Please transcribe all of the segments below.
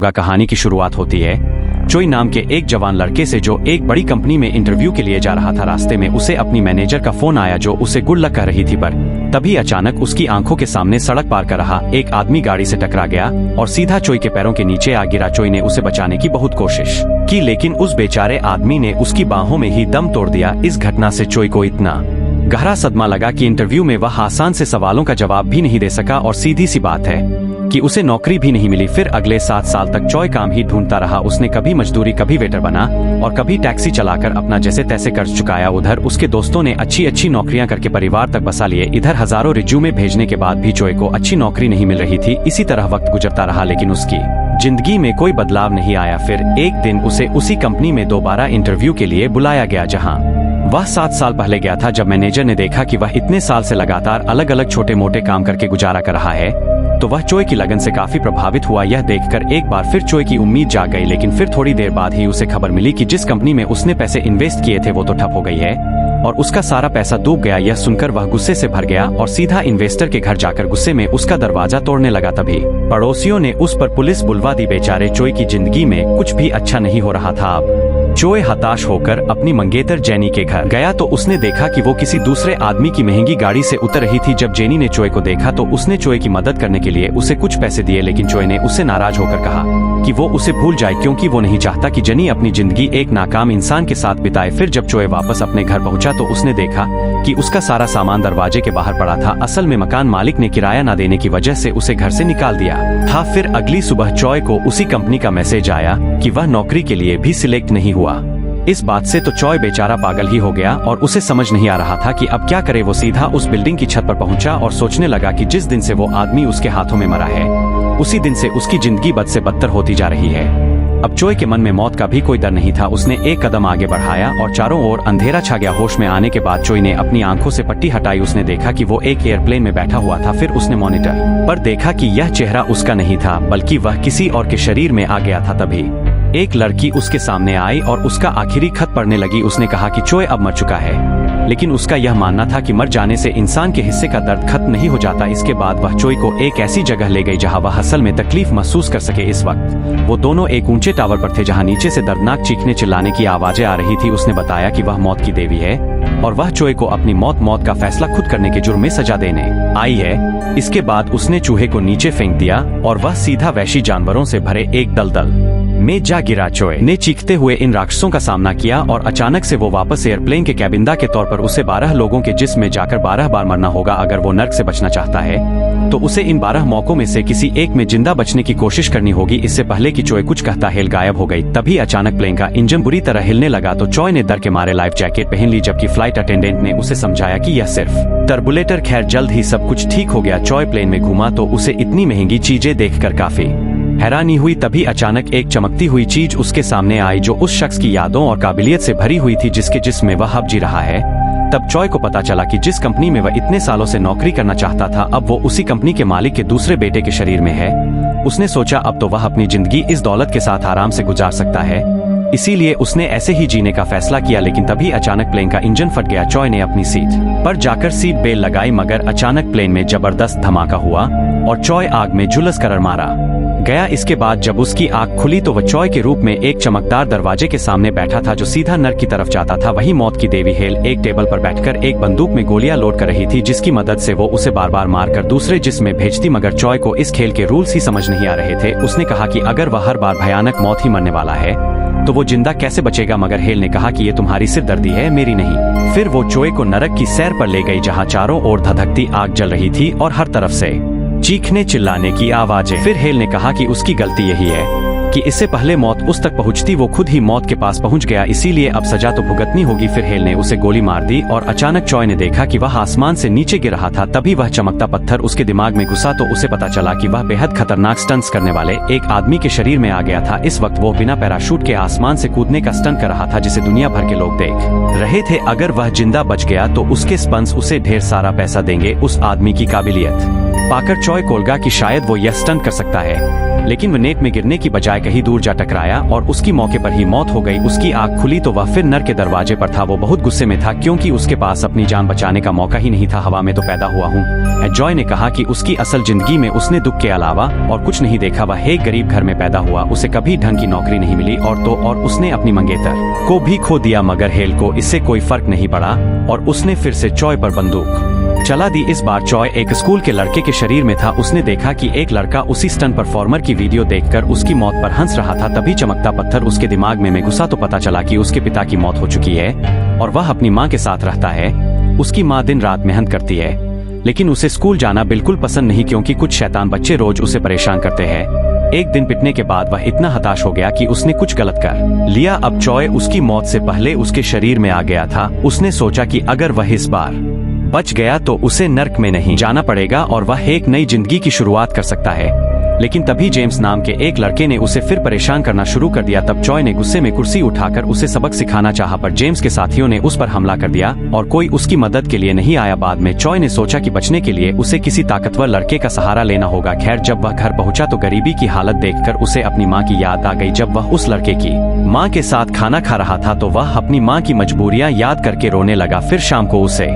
कहानी की शुरुआत होती है चोई नाम के एक जवान लड़के से जो एक बड़ी कंपनी में इंटरव्यू के लिए जा रहा था। रास्ते में उसे अपनी मैनेजर का फोन आया जो उसे गुड लक कह रही थी, पर तभी अचानक उसकी आंखों के सामने सड़क पार कर रहा एक आदमी गाड़ी से टकरा गया और सीधा चोई के पैरों के नीचे आ गिरा। चोई ने उसे बचाने की बहुत कोशिश की, लेकिन उस बेचारे आदमी ने उसकी बाहों में ही दम तोड़ दिया। इस घटना से चोई को इतना गहरा सदमा लगा कि इंटरव्यू में वह आसान से सवालों का जवाब भी नहीं दे सका और सीधी सी बात है कि उसे नौकरी भी नहीं मिली। फिर अगले 7 साल तक चोई काम ही ढूंढता रहा। उसने कभी मजदूरी, कभी वेटर बना और कभी टैक्सी चलाकर अपना जैसे तैसे कर्ज चुकाया। उधर उसके दोस्तों ने अच्छी अच्छी नौकरियां करके परिवार तक बसा लिए। इधर हजारों रिज्यूमे भेजने के बाद भी चोई को अच्छी नौकरी नहीं मिल रही थी। इसी तरह वक्त गुजरता रहा, लेकिन उसकी जिंदगी में कोई बदलाव नहीं आया। फिर एक दिन उसे उसी कंपनी में दोबारा इंटरव्यू के लिए बुलाया गया, जहाँ वह 7 साल पहले गया था। जब मैनेजर ने देखा कि वह इतने साल से लगातार अलग अलग छोटे मोटे काम करके गुजारा कर रहा है, तो वह चोई की लगन से काफी प्रभावित हुआ। यह देखकर एक बार फिर चोई की उम्मीद जाग गई, लेकिन फिर थोड़ी देर बाद ही उसे खबर मिली कि जिस कंपनी में उसने पैसे इन्वेस्ट किए थे वो तो ठप हो गई है और उसका सारा पैसा डूब गया। यह सुनकर वह गुस्से से भर गया और सीधा इन्वेस्टर के घर जाकर गुस्से में उसका दरवाजा तोड़ने लगा। तभी पड़ोसियों ने उस पर पुलिस बुलवा दी। बेचारे चोई की जिंदगी में कुछ भी अच्छा नहीं हो रहा था। अब चोई हताश होकर अपनी मंगेतर जेनी के घर गया तो उसने देखा कि वो किसी दूसरे आदमी की महंगी गाड़ी से उतर रही थी। जब जेनी ने चोई को देखा तो उसने चोई की मदद करने के लिए उसे कुछ पैसे दिए, लेकिन चोई ने उससे नाराज होकर कहा कि वो उसे भूल जाए, क्योंकि वो नहीं चाहता कि जेनी अपनी जिंदगी एक नाकाम इंसान के साथ बिताए। फिर जब चोई वापस अपने घर पहुंचा तो उसने देखा कि उसका सारा सामान दरवाजे के बाहर पड़ा था। असल में मकान मालिक ने किराया न देने की वजह से उसे घर से निकाल दिया था। फिर अगली सुबह चोई को उसी कंपनी का मैसेज आया कि वह नौकरी के लिए भी सिलेक्ट नहीं हुआ। इस बात से तो चोई बेचारा पागल ही हो गया और उसे समझ नहीं आ रहा था कि अब क्या करे। वो सीधा उस बिल्डिंग की छत पर पहुंचा और सोचने लगा कि जिस दिन से वो आदमी उसके हाथों में मरा है, उसी दिन से उसकी जिंदगी बद से बदतर होती जा रही है। अब चोई के मन में मौत का भी कोई डर नहीं था। उसने एक कदम आगे बढ़ाया और चारों ओर अंधेरा छा गया। होश में आने के बाद चोई ने अपनी आंखों से पट्टी हटाई। उसने देखा कि वो एक एयरप्लेन में बैठा हुआ था। फिर उसने मॉनिटर पर देखा कि यह चेहरा उसका नहीं था, बल्कि वह किसी और के शरीर में आ गया था। तभी एक लड़की उसके सामने आई और उसका आखिरी खत पढ़ने लगी। उसने कहा कि चोई अब मर चुका है, लेकिन उसका यह मानना था कि मर जाने से इंसान के हिस्से का दर्द खत्म नहीं हो जाता। इसके बाद वह चोई को एक ऐसी जगह ले गई जहां वह असल में तकलीफ महसूस कर सके। इस वक्त वो दोनों एक ऊंचे टावर पर थे जहां नीचे से दर्दनाक चीखने चिल्लाने की आवाजें आ रही थी। उसने बताया कि वह मौत की देवी है और वह चोई को अपनी मौत का फैसला खुद करने के जुर्म में सजा देने आई है। इसके बाद उसने चूहे को नीचे फेंक दिया और वह सीधा वहशी जानवरों से भरे एक दलदल में जा गिरा। चोई ने चीखते हुए इन राक्षसों का सामना किया और अचानक से वो वापस एयरप्लेन के कैबिंदा के तौर पर उसे 12 लोगों के जिस्म में जाकर 12 बार मरना होगा। अगर वो नर्क से बचना चाहता है तो उसे इन 12 मौकों में से किसी एक में जिंदा बचने की कोशिश करनी होगी। इससे पहले कि चोई कुछ कहता हेल गायब हो गई। तभी अचानक प्लेन का इंजन बुरी तरह हिलने लगा तो चोई ने डर के मारे लाइफ जैकेट पहन ली, जबकि फ्लाइट अटेंडेंट ने उसे समझाया कि यह सिर्फ टर्बुलेटर। खैर जल्द ही सब कुछ ठीक हो गया। चोई प्लेन में घूमा तो उसे इतनी महंगी चीजें देखकर काफी हैरानी हुई। तभी अचानक एक चमकती हुई चीज उसके सामने आई जो उस शख्स की यादों और काबिलियत से भरी हुई थी जिसके जिस्म में वह अब जी रहा है। तब चोई को पता चला कि जिस कंपनी में वह इतने सालों से नौकरी करना चाहता था, अब वो उसी कंपनी के मालिक के दूसरे बेटे के शरीर में है। उसने सोचा अब तो वह अपनी जिंदगी इस दौलत के साथ आराम से गुजार सकता है, इसीलिए उसने ऐसे ही जीने का फैसला किया। लेकिन तभी अचानक प्लेन का इंजन फट गया। चोई ने अपनी सीट पर जाकर सीट बेल्ट लगाई, मगर अचानक प्लेन में जबरदस्त धमाका हुआ और चोई आग में झुलस कर मारा गया। इसके बाद जब उसकी आंख खुली तो वह चोई के रूप में एक चमकदार दरवाजे के सामने बैठा था जो सीधा नर्क की तरफ जाता था। वही मौत की देवी हेल एक टेबल पर बैठकर एक बंदूक में गोलियां लोड कर रही थी, जिसकी मदद से वो उसे बार बार मारकर दूसरे जिस्म में भेजती। मगर चोई को इस खेल के रूल्स ही समझ नहीं आ रहे थे। उसने कहा कि अगर वह हर बार भयानक मौत ही मरने वाला है तो वो जिंदा कैसे बचेगा। मगर हेल ने कहा कि ये तुम्हारी सिरदर्दी है, मेरी नहीं। फिर वो चोई को नरक की सैर पर ले गई जहाँ चारों ओर धधकती आग जल रही थी और हर तरफ से चीखने चिल्लाने की आवाजें। फिर हेल ने कहा कि उसकी गलती यही है कि इससे पहले मौत उस तक पहुंचती वो खुद ही मौत के पास पहुंच गया, इसीलिए अब सजा तो भुगतनी होगी। फिर हेल ने उसे गोली मार दी और अचानक चोई ने देखा कि वह आसमान से नीचे गिर रहा था। तभी वह चमकता पत्थर उसके दिमाग में घुसा तो उसे पता चला कि वह बेहद खतरनाक स्टंट्स करने वाले एक आदमी के शरीर में आ गया था। इस वक्त वो बिना पैराशूट के आसमान से कूदने का स्टंट कर रहा था जिसे दुनिया भर के लोग देख रहे थे। अगर वह जिंदा बच गया तो उसके स्पंस उसे ढेर सारा पैसा देंगे। उस आदमी की काबिलियत पाकर चॉय को लगा कि शायद वो यह स्टंट कर सकता है, लेकिन वह नेट में गिरने की बजाय कहीं दूर जा टकराया और उसकी मौके पर ही मौत हो गई। उसकी आंख खुली तो वह फिर नर के दरवाजे पर था। वो बहुत गुस्से में था क्योंकि उसके पास अपनी जान बचाने का मौका ही नहीं था। हवा में तो पैदा हुआ हूँ। जॉय ने कहा कि उसकी असल जिंदगी में उसने दुख के अलावा और कुछ नहीं देखा। वह एक गरीब घर में पैदा हुआ, उसे कभी ढंग की नौकरी नहीं मिली और उसने अपनी मंगेतर को भी खो दिया, मगर हेल को इससे कोई फर्क नहीं पड़ा और उसने फिर से चॉय पर बंदूक चला दी। इस बार चॉय एक स्कूल के लड़के के शरीर में था। उसने देखा कि एक लड़का उसी स्टंट परफॉर्मर की वीडियो देखकर उसकी मौत पर हंस रहा था। तभी चमकता पत्थर उसके दिमाग में घुसा तो पता चला कि उसके पिता की मौत हो चुकी है और वह अपनी माँ के साथ रहता है। उसकी माँ दिन रात मेहनत करती है, लेकिन उसे स्कूल जाना बिल्कुल पसंद नहीं क्योंकि कुछ शैतान बच्चे रोज उसे परेशान करते हैं। एक दिन पिटने के बाद वह इतना हताश हो गया कि उसने कुछ गलत कर लिया। अब चॉय उसकी मौत से पहले उसके शरीर में आ गया था। उसने सोचा कि अगर वह इस बार बच गया तो उसे नर्क में नहीं जाना पड़ेगा और वह एक नई जिंदगी की शुरुआत कर सकता है। लेकिन तभी जेम्स नाम के एक लड़के ने उसे फिर परेशान करना शुरू कर दिया। तब चॉय ने गुस्से में कुर्सी उठाकर उसे सबक सिखाना चाहा, पर जेम्स के साथियों ने उस पर हमला कर दिया और कोई उसकी मदद के लिए नहीं आया। बाद में चॉय ने सोचा कि बचने के लिए उसे किसी ताकतवर लड़के का सहारा लेना होगा। खैर, जब वह घर पहुंचा तो गरीबी की हालत देखकर उसे अपनी माँ की याद आ गई। जब वह उस लड़के की माँ के साथ खाना खा रहा था तो वह अपनी माँ की मजबूरियाँ याद करके रोने लगा। फिर शाम को उसे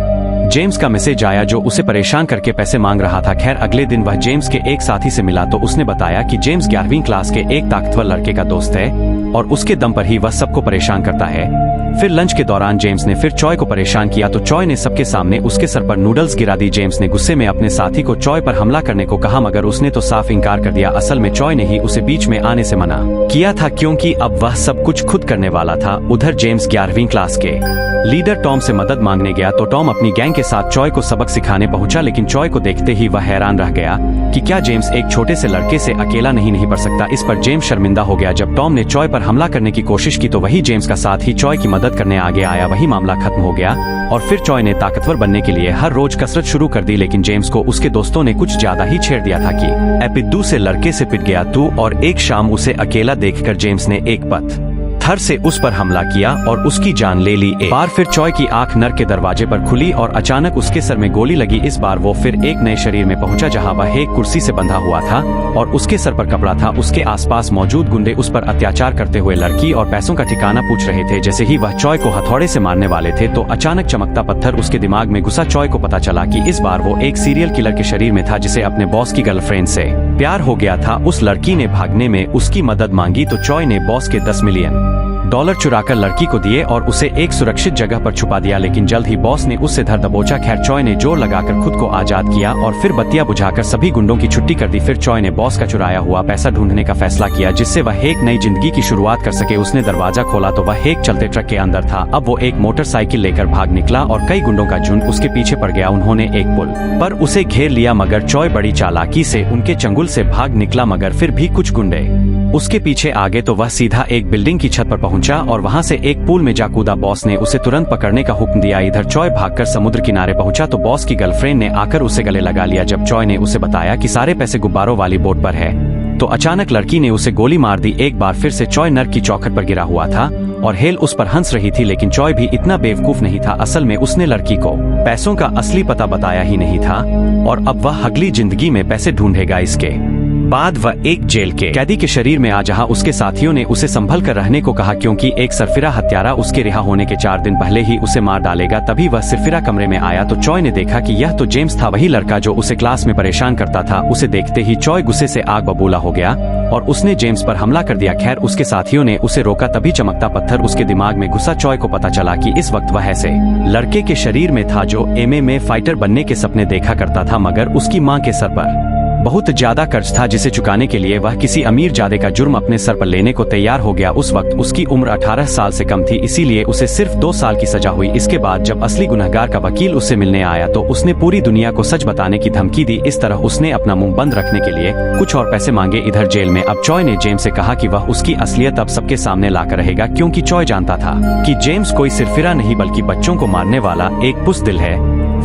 जेम्स का मैसेज आया जो उसे परेशान करके पैसे मांग रहा था। खैर, अगले दिन वह जेम्स के एक साथी से मिला तो उसने बताया कि जेम्स 11वीं क्लास के एक ताकतवर लड़के का दोस्त है और उसके दम पर ही वह सबको परेशान करता है। फिर लंच के दौरान जेम्स ने फिर चॉय को परेशान किया तो चॉय ने सबके सामने उसके सर पर नूडल्स गिरा दी। जेम्स ने गुस्से में अपने साथी को चॉय पर हमला करने को कहा, मगर उसने तो साफ इनकार कर दिया। असल में चॉय ने ही उसे बीच में आने से मना किया था क्योंकि अब वह सब कुछ खुद करने वाला था। उधर जेम्स 11वीं क्लास के लीडर टॉम से मदद मांगने गया तो टॉम अपनी गैंग के साथ चॉय को सबक सिखाने पहुंचा, लेकिन चॉय को देखते ही वह हैरान रह गया कि क्या जेम्स एक छोटे से लड़के से अकेला नहीं पढ़ सकता। इस पर जेम्स शर्मिंदा हो गया। जब टॉम ने चॉय पर हमला करने की कोशिश की तो वही जेम्स का साथ ही चॉय की मदद करने आगे आया। वही मामला खत्म हो गया और फिर चॉय ने ताकतवर बनने के लिए हर रोज कसरत शुरू कर दी। लेकिन जेम्स को उसके दोस्तों ने कुछ ज्यादा ही छेड़ दिया था कि एपिद्दू से लड़के से पिट गया तू। और एक शाम उसे अकेला देखकर जेम्स ने एक पत्थर से उस पर हमला किया और उसकी जान ले ली। एक बार फिर चॉय की आंख नर के दरवाजे पर खुली और अचानक उसके सर में गोली लगी। इस बार वो फिर एक नए शरीर में पहुंचा जहां वह एक कुर्सी से बंधा हुआ था और उसके सर पर कपड़ा था। उसके आसपास मौजूद गुंडे उस पर अत्याचार करते हुए लड़की और पैसों का ठिकाना पूछ रहे थे। जैसे ही वह चॉय को हथौड़े से मारने वाले थे तो अचानक चमकता पत्थर उसके दिमाग में घुसा। चॉय को पता चला कि इस बार वो एक सीरियल किलर के शरीर में था जिसे अपने बॉस की गर्लफ्रेंड से प्यार हो गया था। उस लड़की ने भागने में उसकी मदद मांगी तो चॉय ने बॉस के $10 मिलियन चुराकर लड़की को दिए और उसे एक सुरक्षित जगह पर छुपा दिया, लेकिन जल्द ही बॉस ने उससे धर दबोचा। खैर, चॉय ने जोर लगाकर खुद को आजाद किया और फिर बत्तियां बुझाकर सभी गुंडों की छुट्टी कर दी। फिर चॉय ने बॉस का चुराया हुआ पैसा ढूंढने का फैसला किया जिससे वह एक नई जिंदगी की शुरुआत कर सके। उसने दरवाजा खोला तो वह एक चलते ट्रक के अंदर था। अब वो एक मोटरसाइकिल लेकर भाग निकला और कई गुंडों का झुंड उसके पीछे पड़ गया। उन्होंने एक पुल पर उसे घेर लिया, मगर चॉय बड़ी चालाकी से उनके चंगुल से भाग निकला। मगर फिर भी कुछ गुंडे उसके पीछे आ गए तो वह सीधा एक बिल्डिंग की छत पर पहुंचा और वहां से एक पूल में जा कूदा। बॉस ने उसे तुरंत पकड़ने का हुक्म दिया। इधर चॉय भागकर समुद्र किनारे पहुंचा तो बॉस की गर्लफ्रेंड ने आकर उसे गले लगा लिया। जब चॉय ने उसे बताया कि सारे पैसे गुब्बारों वाली बोट पर है तो अचानक लड़की ने उसे गोली मार दी। एक बार फिर से चॉय नर्क की चौखट पर गिरा हुआ था और हेल उस पर हंस रही थी, लेकिन चॉय भी इतना बेवकूफ नहीं था। असल में उसने लड़की को पैसों का असली पता बताया ही नहीं था और अब वह अगली जिंदगी में पैसे ढूंढेगा। इसके बाद वह एक जेल के कैदी के शरीर में आ जहां उसके साथियों ने उसे संभल कर रहने को कहा क्योंकि एक सरफिरा हत्यारा उसके रिहा होने के 4 दिन पहले ही उसे मार डालेगा। तभी वह सरफिरा कमरे में आया तो चॉय ने देखा कि यह तो जेम्स था, वही लड़का जो उसे क्लास में परेशान करता था। उसे देखते ही चॉय गुस्से से आग बबूला हो गया और उसने जेम्स पर हमला कर दिया। खैर, उसके साथियों ने उसे रोका, तभी चमकता पत्थर उसके दिमाग में घुसा। चॉय को पता चला कि इस वक्त वह ऐसे लड़के के शरीर में था जो MMA फाइटर बनने के सपने देखा करता था, मगर उसकी माँ के सर पर बहुत ज्यादा कर्ज था जिसे चुकाने के लिए वह किसी अमीर जादे का जुर्म अपने सर पर लेने को तैयार हो गया। उस वक्त उसकी उम्र 18 साल से कम थी, इसीलिए उसे सिर्फ 2 साल की सजा हुई। इसके बाद जब असली गुनहगार का वकील उससे मिलने आया तो उसने पूरी दुनिया को सच बताने की धमकी दी। इस तरह उसने अपना मुंह बंद रखने के लिए कुछ और पैसे मांगे। इधर जेल में अब चॉय ने जेम्स से कहा कि वह उसकी असलियत अब सबके सामने लाकर रहेगा क्योंकि चॉय जानता था कि जेम्स कोई सिरफिरा नहीं बल्कि बच्चों को मारने वाला एक बुज़दिल है।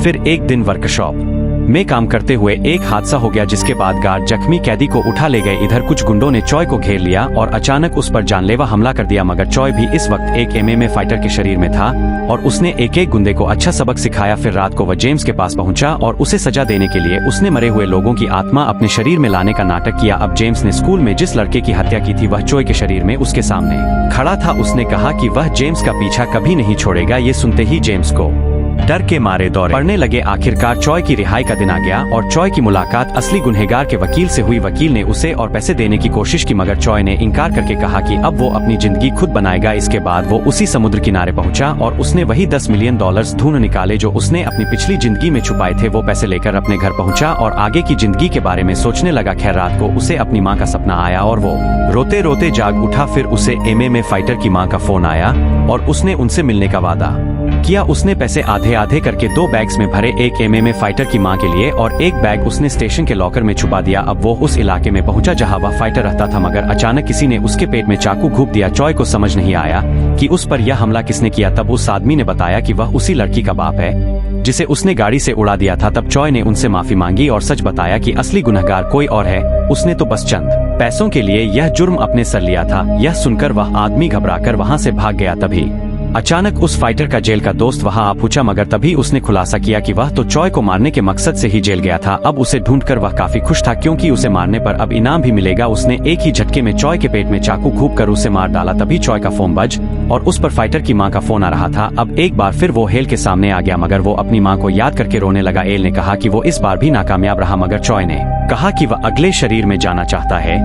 फिर एक दिन वर्कशॉप में काम करते हुए एक हादसा हो गया, जिसके बाद गार्ड जख्मी कैदी को उठा ले गए। इधर कुछ गुंडों ने चॉय को घेर लिया और अचानक उस पर जानलेवा हमला कर दिया, मगर चॉय भी इस वक्त एक MMA फाइटर के शरीर में था और उसने एक एक गुंडे को अच्छा सबक सिखाया। फिर रात को वह जेम्स के पास पहुंचा और उसे सजा देने के लिए उसने मरे हुए लोगों की आत्मा अपने शरीर में लाने का नाटक किया। अब जेम्स ने स्कूल में जिस लड़के की हत्या की थी वह चॉय के शरीर में उसके सामने खड़ा था। उसने कहा कि वह जेम्स का पीछा कभी नहीं छोड़ेगा। ये सुनते ही जेम्स को डर के मारे दौरे पड़ने लगे। आखिरकार चॉय की रिहाई का दिन आ गया और चॉय की मुलाकात असली गुनहगार के वकील से हुई। वकील ने उसे और पैसे देने की कोशिश की, मगर चॉय ने इनकार करके कहा कि अब वो अपनी जिंदगी खुद बनाएगा। इसके बाद वो उसी समुद्र किनारे पहुंचा और उसने वही $10 मिलियन ढूंढ निकाले जो उसने अपनी पिछली जिंदगी में छुपाए थे। वो पैसे लेकर अपने घर पहुंचा और आगे की जिंदगी के बारे में सोचने लगा। खैर, रात को उसे अपनी माँ का सपना आया और वो रोते रोते जाग उठा। फिर उसे MMA फाइटर की माँ का फोन आया और उसने उनसे मिलने का वादा किया। उसने पैसे आधे आधे करके 2 बैग्स में भरे, एक MMA फाइटर की मां के लिए और एक बैग उसने स्टेशन के लॉकर में छुपा दिया। अब वो उस इलाके में पहुंचा जहां वह फाइटर रहता था, मगर अचानक किसी ने उसके पेट में चाकू घूंप दिया। चॉय को समझ नहीं आया कि उस पर यह हमला किसने किया। तब उस आदमी ने बताया कि वह उसी लड़की का बाप है जिसे उसने गाड़ी से उड़ा दिया था। तब चॉय ने उनसे माफी मांगी और सच बताया कि असली गुनहगार कोई और है, उसने तो बस चंद पैसों के लिए यह जुर्म अपने सर लिया था। यह सुनकर वह आदमी घबराकर वहां से भाग गया। तभी अचानक उस फाइटर का जेल का दोस्त वहां आ पूछा, मगर तभी उसने खुलासा किया कि वह तो चॉय को मारने के मकसद से ही जेल गया था। अब उसे ढूंढकर वह काफी खुश था क्योंकि उसे मारने पर अब इनाम भी मिलेगा। उसने एक ही झटके में चॉय के पेट में चाकू घूंपकर उसे मार डाला। तभी चॉय का फोन बज और उस पर फाइटर की मां का फोन आ रहा था। अब एक बार फिर वो हेल के सामने आ गया, मगर वो अपनी मां को याद करके रोने लगा। एल ने कहा कि वो इस बार भी नाकामयाब रहा, मगर चॉय ने कहा कि वह अगले शरीर में जाना चाहता है।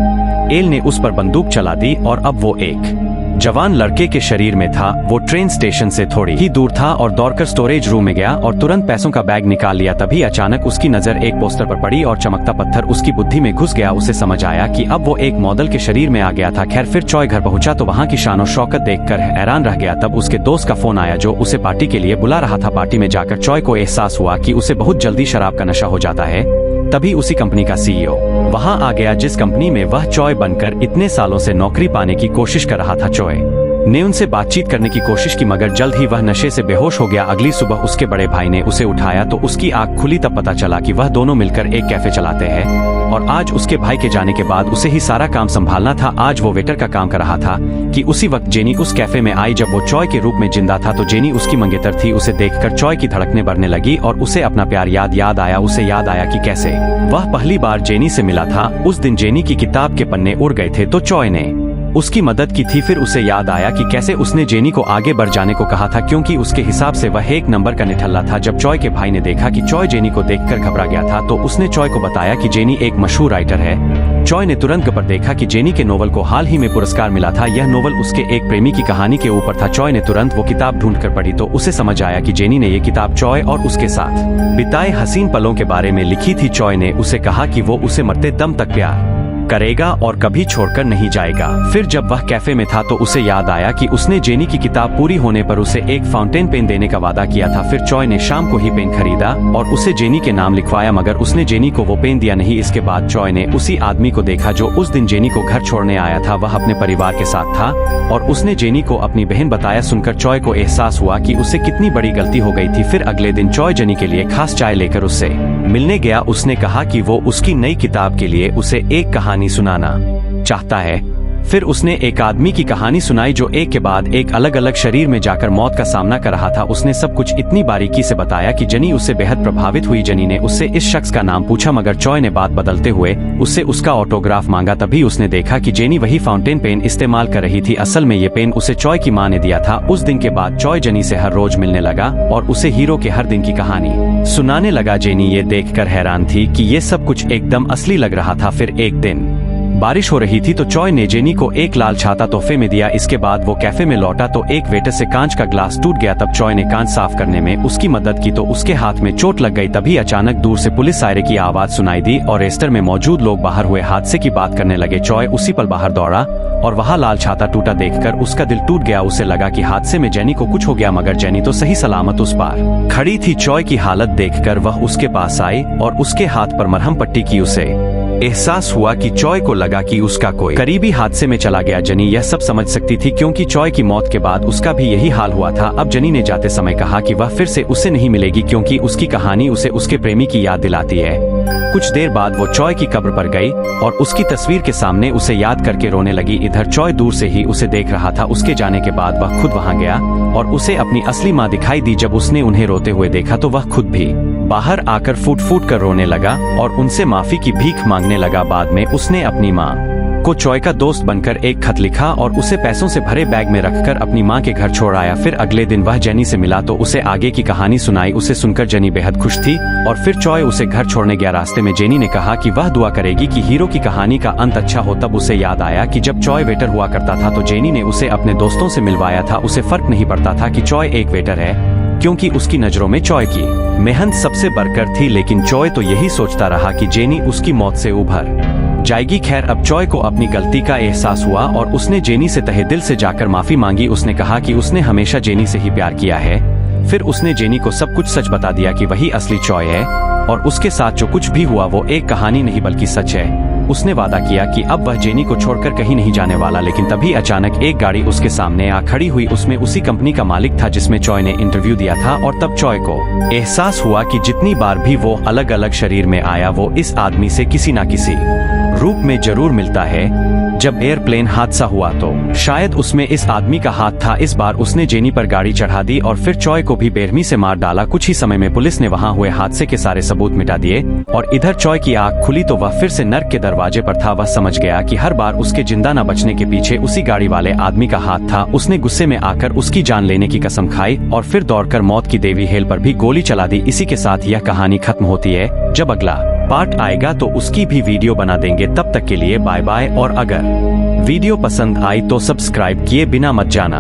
एल ने उस पर बंदूक चला दी और अब वो एक जवान लड़के के शरीर में था। वो ट्रेन स्टेशन से थोड़ी ही दूर था और दौड़कर स्टोरेज रूम में गया और तुरंत पैसों का बैग निकाल लिया। तभी अचानक उसकी नजर एक पोस्टर पर पड़ी और चमकता पत्थर उसकी बुद्धि में घुस गया। उसे समझ आया कि अब वो एक मॉडल के शरीर में आ गया था। खैर, फिर चॉय घर पहुंचा तो वहां की शान शौकत देखकर हैरान रह गया। तब उसके दोस्त का फोन आया जो उसे पार्टी के लिए बुला रहा था। पार्टी में जाकर चॉय को एहसास हुआ कि उसे बहुत जल्दी शराब का नशा हो जाता है। तभी उसी कंपनी का CEO वहां आ गया जिस कंपनी में वह चॉय बनकर इतने सालों से नौकरी पाने की कोशिश कर रहा था। चॉय ने उनसे बातचीत करने की कोशिश की, मगर जल्द ही वह नशे से बेहोश हो गया। अगली सुबह उसके बड़े भाई ने उसे उठाया तो उसकी आंख खुली। तब पता चला कि वह दोनों मिलकर एक कैफे चलाते हैं और आज उसके भाई के जाने के बाद उसे ही सारा काम संभालना था। आज वो वेटर का काम कर रहा था कि उसी वक्त जेनी उस कैफे में आई। जब वो चॉय के रूप में जिंदा था तो जेनी उसकी मंगेतर थी। उसे देखकर चॉय की धड़कनें बढ़ने लगी और उसे अपना प्यार याद आया। उसे याद आया कि कैसे वह पहली बार जेनी से मिला था। उस दिन जेनी की किताब के पन्ने उड़ गए थे तो चॉय ने उसकी मदद की थी। फिर उसे याद आया कि कैसे उसने जेनी को आगे बढ़ जाने को कहा था क्योंकि उसके हिसाब से वह एक नंबर का निठल्ला था। जब चॉय के भाई ने देखा कि चॉय जेनी को देखकर घबरा गया था तो उसने चॉय को बताया कि जेनी एक मशहूर राइटर है। चॉय ने तुरंत पर देखा कि जेनी के नोवेल को हाल ही में पुरस्कार मिला था। यह नोवेल उसके एक प्रेमी की कहानी के ऊपर था। चॉय ने तुरंत वो किताब ढूंढकर पढ़ी तो उसे समझ आया कि जेनी ने ये किताब चॉय और उसके साथ बिताए हसीन पलों के बारे में लिखी थी। चॉय ने उसे कहा कि वो उसे मरते दम तक प्यार करेगा और कभी छोड़कर नहीं जाएगा। फिर जब वह कैफे में था तो उसे याद आया कि उसने जेनी की किताब पूरी होने पर उसे एक फाउंटेन पेन देने का वादा किया था। फिर चॉय ने शाम को ही पेन खरीदा और उसे जेनी के नाम लिखवाया, मगर उसने जेनी को वो पेन दिया नहीं। इसके बाद चॉय ने उसी आदमी को देखा जो उस दिन जेनी को घर छोड़ने आया था। वह अपने परिवार के साथ था और उसने जेनी को अपनी बहन बताया। सुनकर चॉय को एहसास हुआ कि उससे कितनी बड़ी गलती हो गई थी। फिर अगले दिन चॉय जेनी के लिए खास चाय लेकर उससे मिलने गया। उसने कहा कि वो उसकी नई किताब के लिए उसे एक कहानी सुनाना चाहता है। फिर उसने एक आदमी की कहानी सुनाई जो एक के बाद एक अलग अलग शरीर में जाकर मौत का सामना कर रहा था। उसने सब कुछ इतनी बारीकी से बताया कि जेनी उससे बेहद प्रभावित हुई। जेनी ने उससे इस शख्स का नाम पूछा, मगर चॉय ने बात बदलते हुए उससे उसका ऑटोग्राफ मांगा। तभी उसने देखा कि जेनी वही फाउंटेन पेन इस्तेमाल कर रही थी। असल में ये पेन उसे चॉय की मां ने दिया था। उस दिन के बाद चॉय जेनी से हर रोज मिलने लगा और उसे हीरो के हर दिन की कहानी सुनाने लगा। जेनी ये देखकर हैरान थी कि ये सब कुछ एकदम असली लग रहा था। फिर एक दिन बारिश हो रही थी तो चॉय ने जेनी को एक लाल छाता तोहफे में दिया। इसके बाद वो कैफे में लौटा तो एक वेटर से कांच का ग्लास टूट गया। तब चॉय ने कांच साफ करने में उसकी मदद की तो उसके हाथ में चोट लग गई। तभी अचानक दूर से पुलिस सायरे की आवाज सुनाई दी और रेस्टर में मौजूद लोग बाहर हुए हादसे की बात करने लगे। चॉय उसी पल बाहर दौड़ा और वहाँ लाल छाता टूटा देखकर उसका दिल टूट गया। उसे लगा कि हादसे में जेनी को कुछ हो गया, मगर जेनी तो सही सलामत उस पार खड़ी थी। चॉय की हालत देखकर वह उसके पास आई और उसके हाथ पर मरहम पट्टी की। उसे एहसास हुआ कि चॉय को लगा कि उसका कोई करीबी हादसे में चला गया। जनी यह सब समझ सकती थी क्योंकि चॉय की मौत के बाद उसका भी यही हाल हुआ था। अब जनी ने जाते समय कहा कि वह फिर से उसे नहीं मिलेगी क्योंकि उसकी कहानी उसे उसके प्रेमी की याद दिलाती है। कुछ देर बाद वो चॉय की कब्र पर गई और उसकी तस्वीर के सामने उसे याद करके रोने लगी। इधर चॉय दूर से ही उसे देख रहा था। उसके जाने के बाद वह खुद वहां गया और उसे अपनी असली माँ दिखाई दी। जब उसने उन्हें रोते हुए देखा तो वह खुद भी बाहर आकर फूट फूट कर रोने लगा और उनसे माफी की भीख मांगने लगा। बाद में उसने अपनी माँ को चॉय का दोस्त बनकर एक खत लिखा और उसे पैसों से भरे बैग में रखकर अपनी माँ के घर छोड़ आया। फिर अगले दिन वह जेनी से मिला तो उसे आगे की कहानी सुनाई। उसे सुनकर जेनी बेहद खुश थी और फिर चॉय उसे घर छोड़ने गया। रास्ते में जेनी ने कहा कि वह दुआ करेगी कि हीरो की कहानी का अंत अच्छा हो। तब उसे याद आया कि जब चॉय वेटर हुआ करता था तो जेनी ने उसे अपने दोस्तों से मिलवाया था। उसे फर्क नहीं पड़ता था कि चॉय एक वेटर है क्योंकि उसकी नजरों में चॉय की मेहनत सबसे बढ़कर थी। लेकिन चॉय तो यही सोचता रहा कि जेनी उसकी मौत से उभर जाएगी। खैर, अब चॉय को अपनी गलती का एहसास हुआ और उसने जेनी से तहे दिल से जाकर माफी मांगी। उसने कहा कि उसने हमेशा जेनी से ही प्यार किया है। फिर उसने जेनी को सब कुछ सच बता दिया कि वही असली चॉय है और उसके साथ जो कुछ भी हुआ वो एक कहानी नहीं बल्कि सच है। उसने वादा किया कि अब वह जेनी को छोड़कर कहीं नहीं जाने वाला। लेकिन तभी अचानक एक गाड़ी उसके सामने आ खड़ी हुई। उसमें उसी कंपनी का मालिक था जिसमें चॉय ने इंटरव्यू दिया था। और तब चॉय को एहसास हुआ कि जितनी बार भी वो अलग अलग शरीर में आया वो इस आदमी से किसी न किसी रूप में जरूर मिलता है। जब एयरप्लेन हादसा हुआ तो शायद उसमें इस आदमी का हाथ था। इस बार उसने जेनी पर गाड़ी चढ़ा दी और फिर चॉय को भी बेरहमी से मार डाला। कुछ ही समय में पुलिस ने वहां हुए हादसे के सारे सबूत मिटा दिए और इधर चॉय की आंख खुली तो वह फिर से नर्क के दरवाजे पर था। वह समझ गया कि हर बार उसके जिंदा न बचने के पीछे उसी गाड़ी वाले आदमी का हाथ था। उसने गुस्से में आकर उसकी जान लेने की कसम खाई और फिर दौड़कर मौत की देवी हेल पर भी गोली चला दी। इसी के साथ यह कहानी खत्म होती है। जब अगला पार्ट आएगा तो उसकी भी वीडियो बना देंगे। तब तक के लिए बाय बाय। और अगर वीडियो पसंद आई तो सब्सक्राइब किए बिना मत जाना।